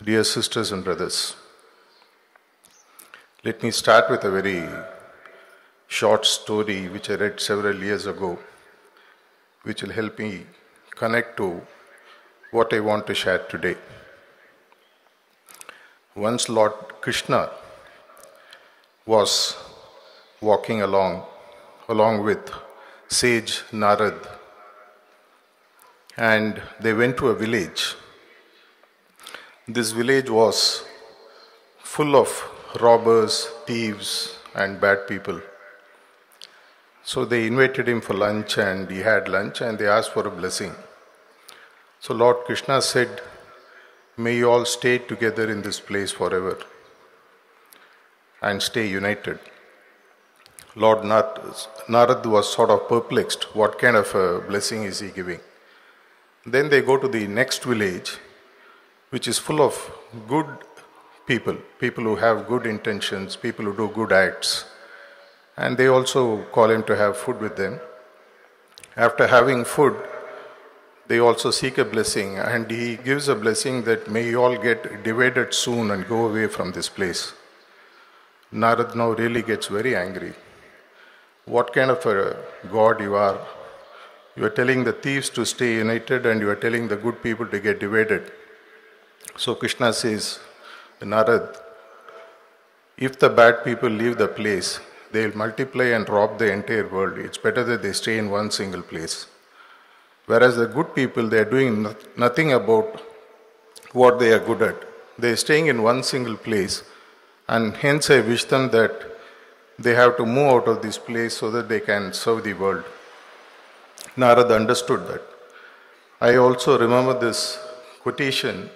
dear sisters and brothers. Let me start with a very short story which I read several years ago, which will help me connect to what I want to share today. Once Lord Krishna was walking along with sage Narad, and they went to a village. This village was full of robbers, thieves, and bad people. So they invited him for lunch, and he had lunch, and they asked for a blessing. So Lord Krishna said, "May you all stay together in this place forever and stay united." Lord Narad was sort of perplexed. What kind of a blessing is he giving? Then they go to the next village, which is full of good people who have good intentions, people who do good acts. And they also call him to have food with them. After having food, they also seek a blessing, and he gives a blessing that may you all get divided soon and go away from this place. Narad now really gets very angry. What kind of a God you are? You are telling the thieves to stay united, and you are telling the good people to get divided. So Krishna says, Narad, if the bad people leave the place, they will multiply and rob the entire world. It's better that they stay in one single place. Whereas the good people, they are doing nothing about what they are good at. They are staying in one single place, and hence I wish them that they have to move out of this place so that they can serve the world. Narad understood that. I also remember this quotation,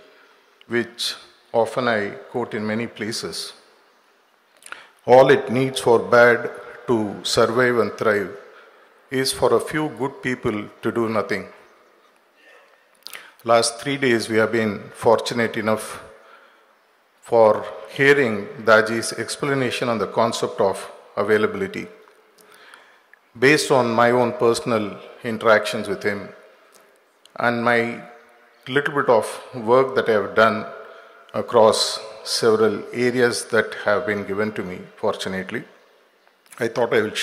which often I quote in many places. All it needs for bad to survive and thrive is for a few good people to do nothing. Last 3 days we have been fortunate enough for hearing Daji's explanation on the concept of availability. Based on my own personal interactions with him and my little bit of work that I have done across several areas that have been given to me, fortunately, I thought I will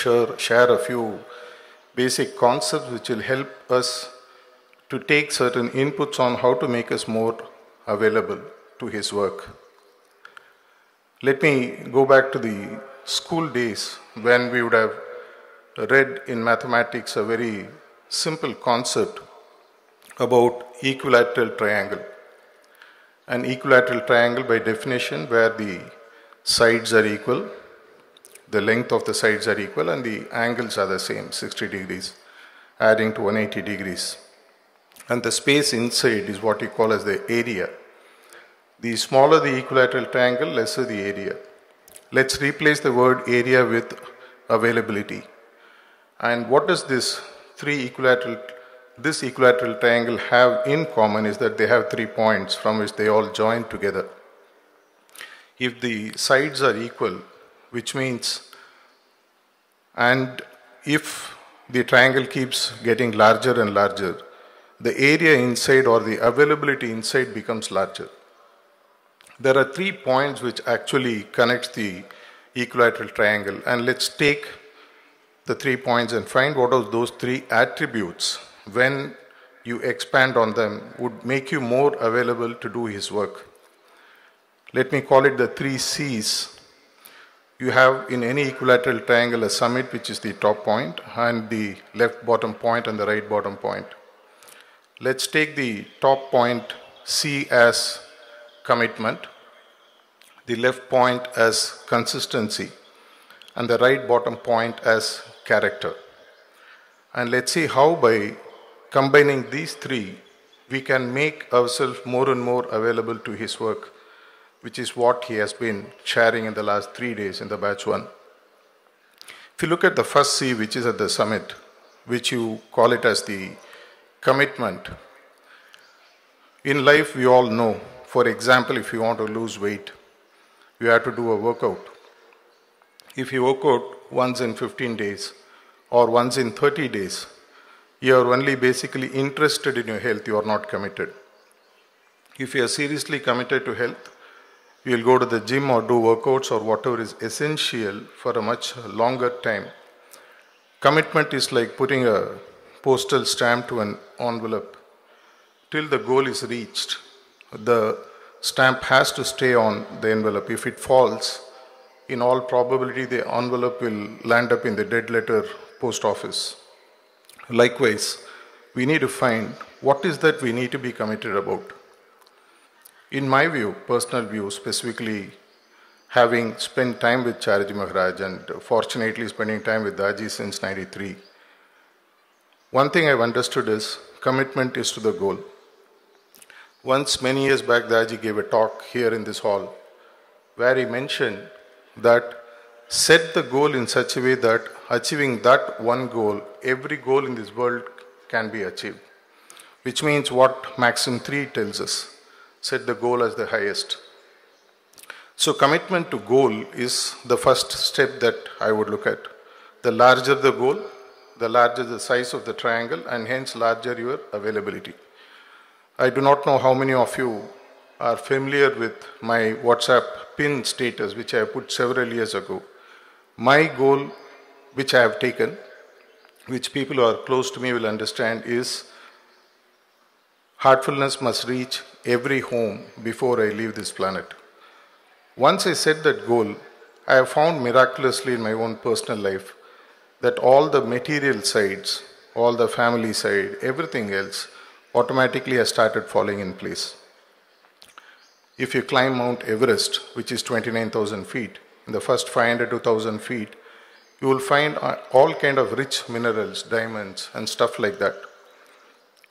share a few basic concepts which will help us to take certain inputs on how to make us more available to his work. Let me go back to the school days when we would have read in mathematics a very simple concept about equilateral triangle. An equilateral triangle, by definition, where the sides are equal, the length of the sides are equal, and the angles are the same, 60 degrees, adding to 180 degrees. And the space inside is what you call as the area. The smaller the equilateral triangle, lesser the area. Let's replace the word area with availability. And what does this equilateral triangle have in common is that they have 3 points from which they all join together. If the sides are equal, which means, and if the triangle keeps getting larger and larger, the area inside or the availability inside becomes larger. There are 3 points which actually connect the equilateral triangle, and let's take the 3 points and find what are those 3 attributes when you expand on them would make you more available to do his work. Let me call it the 3 C's. You have in any equilateral triangle a summit, which is the top point, and the left bottom point and the right bottom point. Let's take the top point C as commitment, the left point as consistency, and the right bottom point as character. And let's see how by combining these 3, we can make ourselves more and more available to his work, which is what he has been sharing in the last 3 days in the batch 1. If you look at the first C, which is at the summit, which you call it as the commitment. In life, we all know, for example, if you want to lose weight, you have to do a workout. If you work out once in 15 days or once in 30 days, you are only basically interested in your health, you are not committed. If you are seriously committed to health, you will go to the gym or do workouts or whatever is essential for a much longer time. Commitment is like putting a postal stamp to an envelope. Till the goal is reached, the stamp has to stay on the envelope. If it falls, in all probability, the envelope will land up in the dead letter post office. Likewise, we need to find what is that we need to be committed about. In my view, personal view, specifically having spent time with Chariji Maharaj and fortunately spending time with Daji since 93, one thing I've understood is commitment is to the goal. Once, many years back, Daji gave a talk here in this hall where he mentioned that set the goal in such a way that achieving that one goal, every goal in this world can be achieved. Which means what Maxim 3 tells us, set the goal as the highest. So commitment to goal is the first step that I would look at. The larger the goal, the larger the size of the triangle, and hence larger your availability. I do not know how many of you are familiar with my WhatsApp pin status, which I put several years ago. My goal, which I have taken, which people who are close to me will understand, is heartfulness must reach every home before I leave this planet. Once I set that goal, I have found miraculously in my own personal life that all the material sides, all the family side, everything else automatically has started falling in place. If you climb Mount Everest, which is 29,000 feet, in the first 500 to 1,000 feet, you will find all kind of rich minerals, diamonds and stuff like that.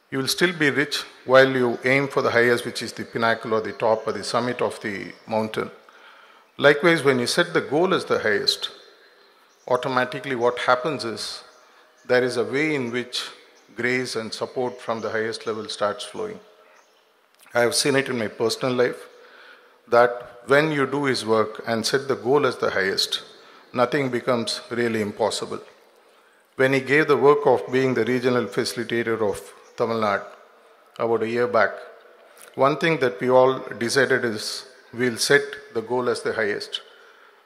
You will still be rich while you aim for the highest, which is the pinnacle or the top or the summit of the mountain. Likewise, when you set the goal as the highest, automatically what happens is there is a way in which grace and support from the highest level starts flowing. I have seen it in my personal life that when you do his work and set the goal as the highest, nothing becomes really impossible. When he gave the work of being the regional facilitator of Tamil Nadu about a year back, one thing that we all decided is we'll set the goal as the highest,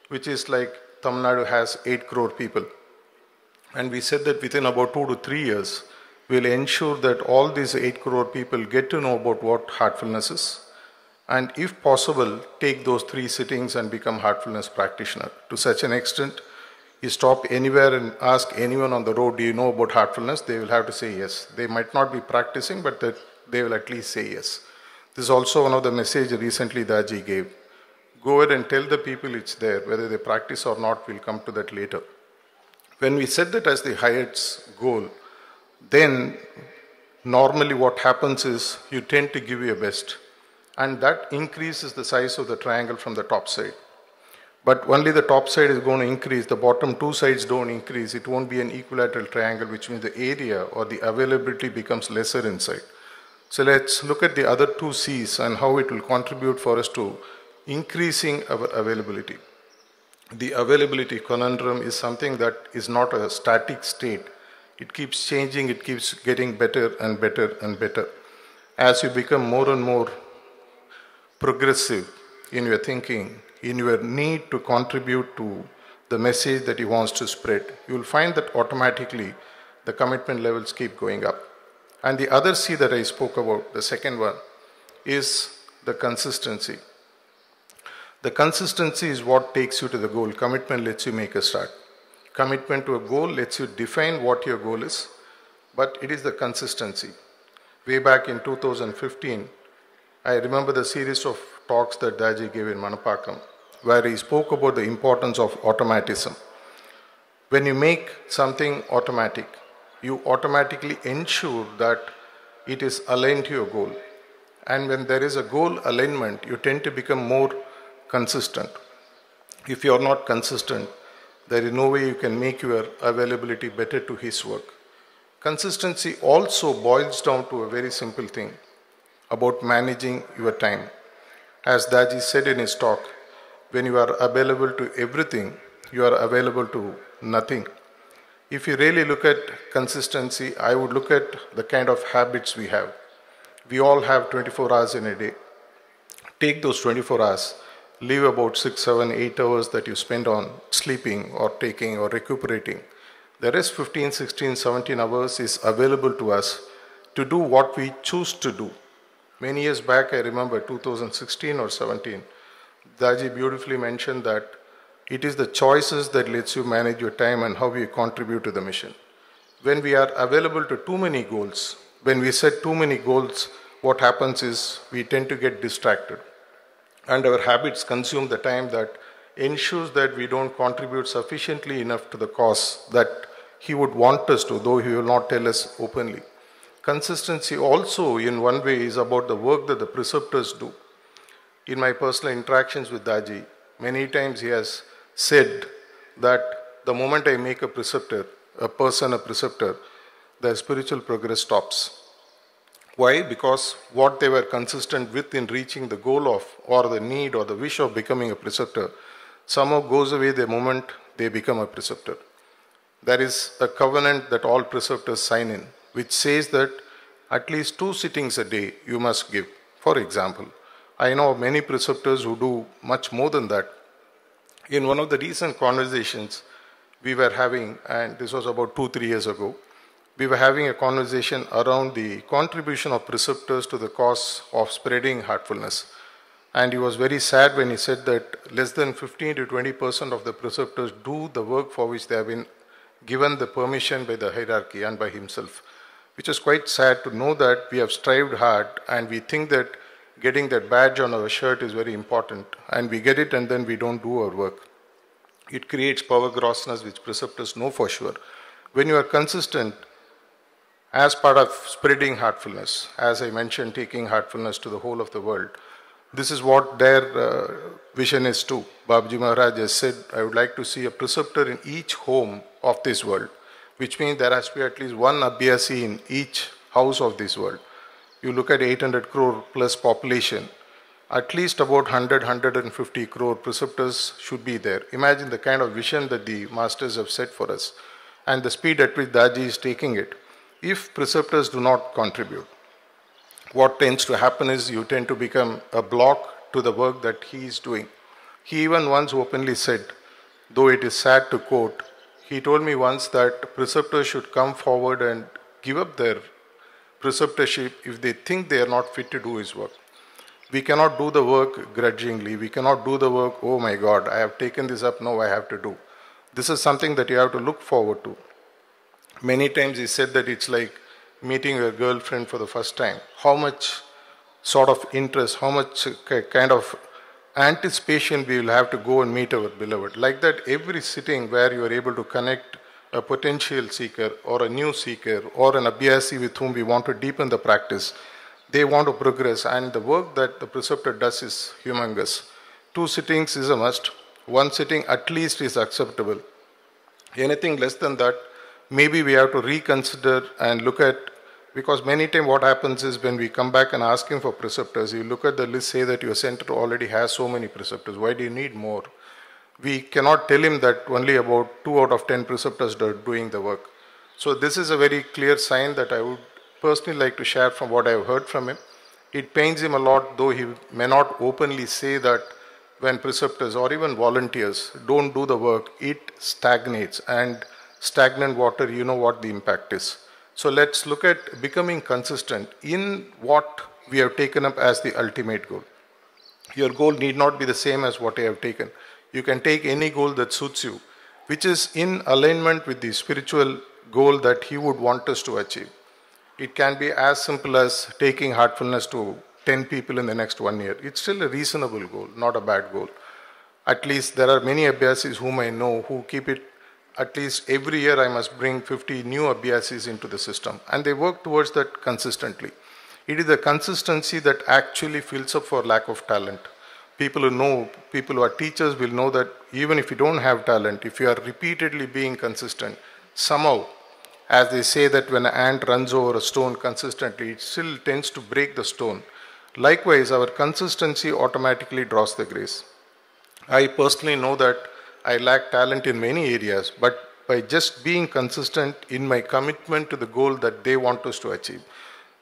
which is like Tamil Nadu has 8 crore people. And we said that within about 2 to 3 years, we'll ensure that all these 8 crore people get to know about what heartfulness is. And if possible, take those 3 sittings and become heartfulness practitioner. To such an extent, you stop anywhere and ask anyone on the road, do you know about heartfulness? They will have to say yes. They might not be practicing, but they will at least say yes. This is also one of the messages recently Daji gave. Go ahead and tell the people it's there. Whether they practice or not, we'll come to that later. When we set that as the highest goal, then normally what happens is you tend to give your best. And that increases the size of the triangle from the top side. But only the top side is going to increase, the bottom 2 sides don't increase. It won't be an equilateral triangle, which means the area or the availability becomes lesser inside. So let's look at the other 2 C's and how it will contribute for us to increasing our availability. The availability conundrum is something that is not a static state. It keeps changing, it keeps getting better and better and better. As you become more and more progressive in your thinking, in your need to contribute to the message that he wants to spread, you will find that automatically the commitment levels keep going up. And the other C that I spoke about, the second one, is the consistency. The consistency is what takes you to the goal. Commitment lets you make a start. Commitment to a goal lets you define what your goal is, but it is the consistency. Way back in 2015, I remember the series of talks that Daji gave in Manapakam, where he spoke about the importance of automatism. When you make something automatic, you automatically ensure that it is aligned to your goal. And when there is a goal alignment, you tend to become more consistent. If you are not consistent, there is no way you can make your availability better to his work. Consistency also boils down to a very simple thing about managing your time. As Daji said in his talk, when you are available to everything, you are available to nothing. If you really look at consistency, I would look at the kind of habits we have. We all have 24 hours in a day. take those 24 hours, leave about 6, 7, 8 hours that you spend on sleeping or taking or recuperating. The rest 15, 16, 17 hours is available to us to do what we choose to do. Many years back, I remember 2016 or 17, Daji beautifully mentioned that it is the choices that lets you manage your time and how you contribute to the mission. When we are available to too many goals, when we set too many goals, what happens is we tend to get distracted. And our habits consume the time that ensures that we don't contribute sufficiently enough to the cause that he would want us to, though he will not tell us openly. Consistency also, in one way, is about the work that the preceptors do. In my personal interactions with Daji, many times he has said that the moment I make a preceptor, a person a preceptor, their spiritual progress stops. Why? Because what they were consistent with in reaching the goal of, or the need or the wish of becoming a preceptor, somehow goes away the moment they become a preceptor. There is a covenant that all preceptors sign in, which says that at least 2 sittings a day you must give. For example, I know many preceptors who do much more than that. In one of the recent conversations we were having, and this was about 2-3 years ago, we were having a conversation around the contribution of preceptors to the cause of spreading heartfulness. And he was very sad when he said that less than 15 to 20% of the preceptors do the work for which they have been given the permission by the hierarchy and by himself, which is quite sad to know that we have strived hard and we think that getting that badge on our shirt is very important, and we get it and then we don't do our work. It creates power grossness, which preceptors know for sure. When you are consistent, as part of spreading heartfulness, as I mentioned, taking heartfulness to the whole of the world, this is what their vision is too. Babaji Maharaj has said, I would like to see a preceptor in each home of this world, which means there has to be at least one abhyasi in each house of this world. You look at 800 crore plus population, at least about 100-150 crore preceptors should be there. Imagine the kind of vision that the masters have set for us and the speed at which Daji is taking it. If preceptors do not contribute, what tends to happen is you tend to become a block to the work that he is doing. He even once openly said, though it is sad to quote, he told me once that preceptors should come forward and give up their preceptorship if they think they are not fit to do his work. We cannot do the work grudgingly. We cannot do the work, oh my God, I have taken this up, now I have to do. This is something that you have to look forward to. Many times he said that it's like meeting your girlfriend for the first time. How much sort of interest, how much kind of anticipation we will have to go and meet our beloved. Like that, every sitting where you are able to connect a potential seeker or a new seeker or an abhyasi with whom we want to deepen the practice, they want to progress, and the work that the preceptor does is humongous. 2 sittings is a must. 1 sitting at least is acceptable. Anything less than that, maybe we have to reconsider and look at, because many times what happens is when we come back and asking for preceptors, you look at the list, say that your center already has so many preceptors, why do you need more? We cannot tell him that only about 2 out of 10 preceptors are doing the work. So this is a very clear sign that I would personally like to share from what I have heard from him. It pains him a lot, though he may not openly say that when preceptors or even volunteers don't do the work, it stagnates, and stagnant water, you know what the impact is. So let's look at becoming consistent in what we have taken up as the ultimate goal. Your goal need not be the same as what I have taken. You can take any goal that suits you, which is in alignment with the spiritual goal that he would want us to achieve. It can be as simple as taking heartfulness to 10 people in the next 1 year. It's still a reasonable goal, not a bad goal. At least there are many abhyasis whom I know who keep it, at least every year I must bring 50 new abhyasis into the system, and they work towards that consistently. It is the consistency that actually fills up for lack of talent. People who know, people who are teachers will know that even if you don't have talent, if you are repeatedly being consistent, somehow, as they say that when an ant runs over a stone consistently, it still tends to break the stone. Likewise, our consistency automatically draws the grace. I personally know that I lack talent in many areas, but by just being consistent in my commitment to the goal that they want us to achieve,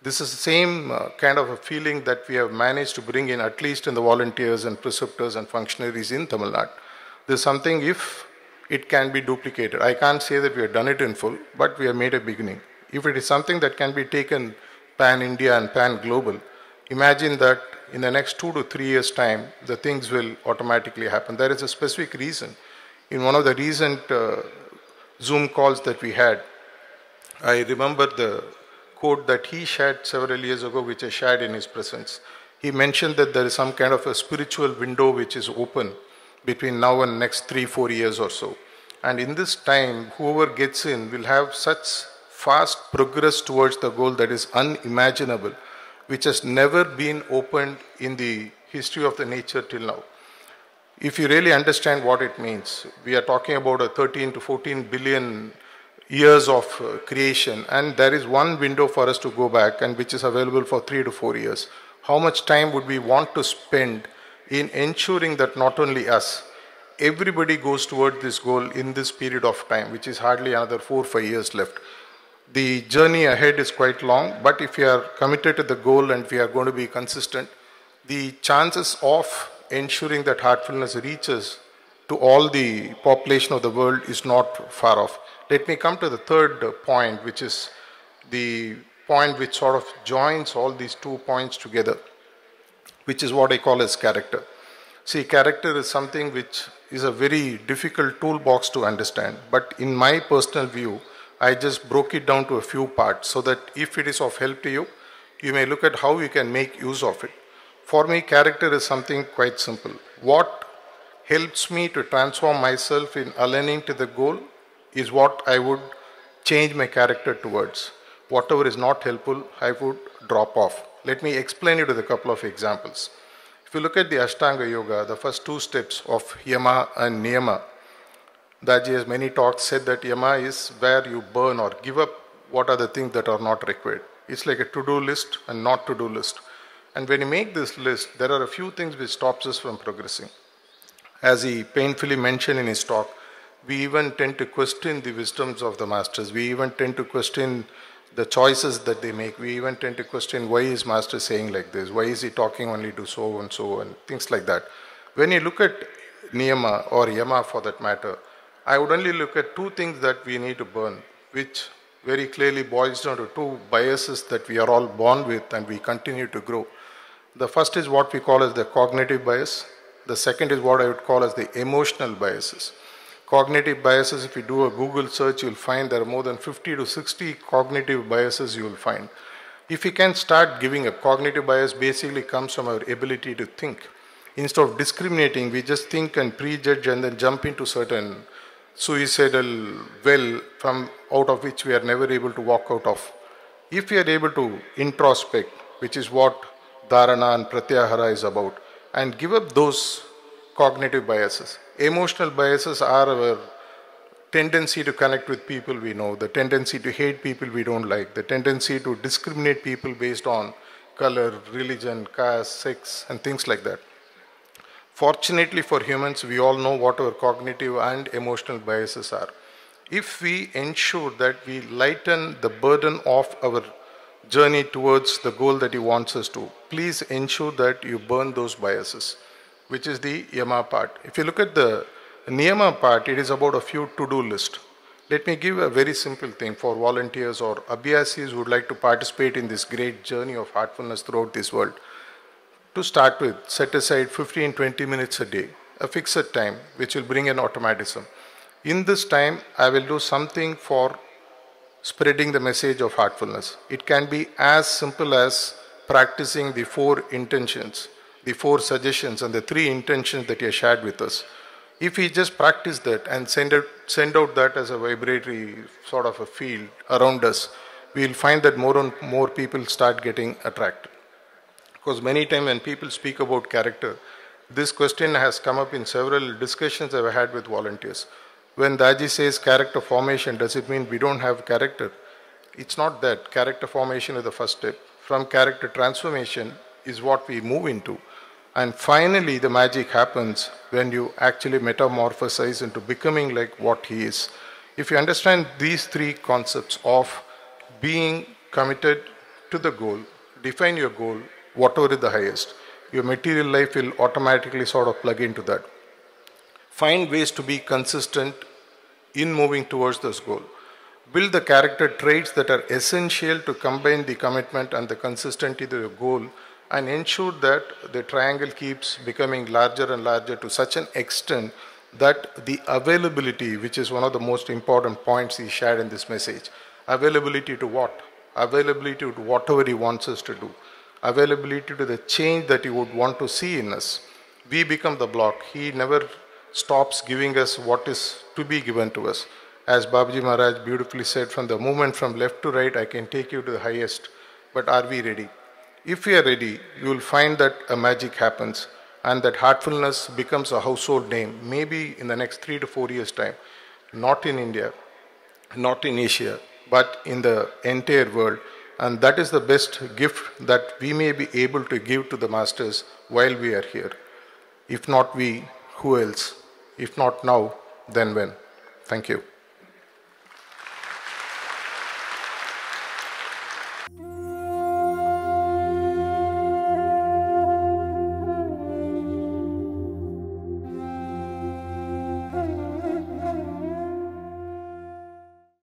This is the same kind of a feeling that we have managed to bring in, at least in the volunteers and preceptors and functionaries in Tamil Nadu. There's something, if it can be duplicated, I can't say that we have done it in full, but we have made a beginning. If it is something that can be taken pan-India and pan-global, imagine that in the next 2 to 3 years' time, the things will automatically happen. There is a specific reason. In one of the recent Zoom calls that we had, I remember the quote that he shared several years ago, which I shared in his presence. He mentioned that there is some kind of a spiritual window which is open between now and next 3-4 years or so. And in this time, whoever gets in will have such fast progress towards the goal that is unimaginable, which has never been opened in the history of the nature till now. If you really understand what it means, we are talking about a 13 to 14 billion years of creation, and there is one window for us to go back, and which is available for 3 to 4 years. How much time would we want to spend in ensuring that not only us, everybody goes toward this goal in this period of time, which is hardly another 4 or 5 years left. The journey ahead is quite long, but if we are committed to the goal and we are going to be consistent, the chances of ensuring that heartfulness reaches to all the population of the world is not far off. Let me come to the third point, which is the point which sort of joins all these 2 points together, which is what I call as character. See, character is something which is a very difficult toolbox to understand, but in my personal view, I just broke it down to a few parts so that if it is of help to you, you may look at how you can make use of it. For me, character is something quite simple. What helps me to transform myself in aligning to the goal is what I would change my character towards. Whatever is not helpful, I would drop off. Let me explain it with a couple of examples. If you look at the Ashtanga Yoga, the first 2 steps of Yama and Niyama, Daji has many talks said that Yama is where you burn or give up what are the things that are not required. It's like a to-do list and not to-do list. And when you make this list, there are a few things which stops us from progressing. As he painfully mentioned in his talk, we even tend to question the wisdoms of the masters. We even tend to question the choices that they make. We even tend to question, why is master saying like this? Why is he talking only to so and things like that. When you look at Niyama or Yama for that matter, I would only look at 2 things that we need to burn, which very clearly boils down to 2 biases that we are all born with and we continue to grow. The first is what we call as the cognitive bias. The second is what I would call as the emotional biases. Cognitive biases, if you do a Google search, you'll find there are more than 50 to 60 cognitive biases you will find. If you can start giving up, cognitive bias basically comes from our ability to think. Instead of discriminating, we just think and prejudge and then jump into certain suicidal well from out of which we are never able to walk out of. If we are able to introspect, which is what Dharana and Pratyahara is about, and give up those cognitive biases. Emotional biases are our tendency to connect with people we know, the tendency to hate people we don't like, the tendency to discriminate people based on color, religion, caste, sex, and things like that. Fortunately for humans, we all know what our cognitive and emotional biases are. If we ensure that we lighten the burden of our journey towards the goal that he wants us to, please ensure that you burn those biases, which is the Yama part. If you look at the Niyama part, it is about a few to-do list. Let me give a very simple thing for volunteers or Abhyasis who would like to participate in this great journey of heartfulness throughout this world. To start with, set aside 15-20 minutes a day, a fixed time, which will bring an automatism. In this time, I will do something for spreading the message of heartfulness. It can be as simple as practicing the 4 intentions, the 4 suggestions and the 3 intentions that you shared with us. If we just practice that and send out that as a vibratory sort of a field around us, we will find that more and more people start getting attracted. Because many times when people speak about character, this question has come up in several discussions I've had with volunteers. When Daji says character formation, does it mean we don't have character? It's not that. Character formation is the first step. From character transformation is what we move into. And finally, the magic happens when you actually metamorphosize into becoming like what he is. If you understand these 3 concepts of being committed to the goal, define your goal, whatever is the highest. Your material life will automatically sort of plug into that. Find ways to be consistent in moving towards this goal. Build the character traits that are essential to combine the commitment and the consistency to your goal, and ensure that the triangle keeps becoming larger and larger to such an extent that the availability, which is one of the most important points he shared in this message, availability to what? Availability to whatever he wants us to do. Availability to the change that he would want to see in us. We become the block. He never stops giving us what is to be given to us. As Babaji Maharaj beautifully said, from the movement from left to right, I can take you to the highest. But are we ready? If we are ready, you will find that a magic happens and that heartfulness becomes a household name, maybe in the next 3 to 4 years' time. Not in India, not in Asia, but in the entire world. And that is the best gift that we may be able to give to the masters while we are here. If not we, who else? If not now, then when? Thank you.